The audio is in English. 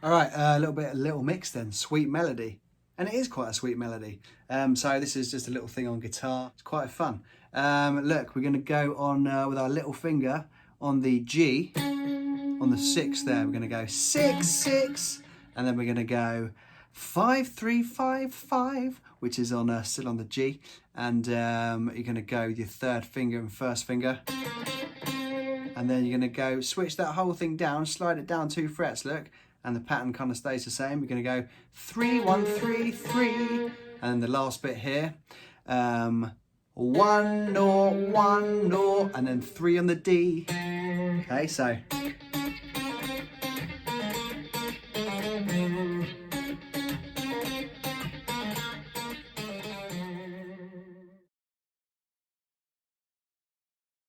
All right, a little bit, a little mix then, Sweet Melody. And it is quite a sweet melody. So this is just a little thing on guitar. It's quite fun. Look, we're gonna go on with our little finger on the G, on the 6 there. We're gonna go 6, 6, and then we're gonna go 5, 3, 5, 5, which is on still on the G. And you're gonna go with your 3rd finger and 1st finger. And then you're gonna go switch that whole thing down, slide it down 2 frets, look, and the pattern kind of stays the same. We're gonna go 3, 1, 3, 3, and then the last bit here, 1, 0, 1, 0, and then 3 on the D. Okay, so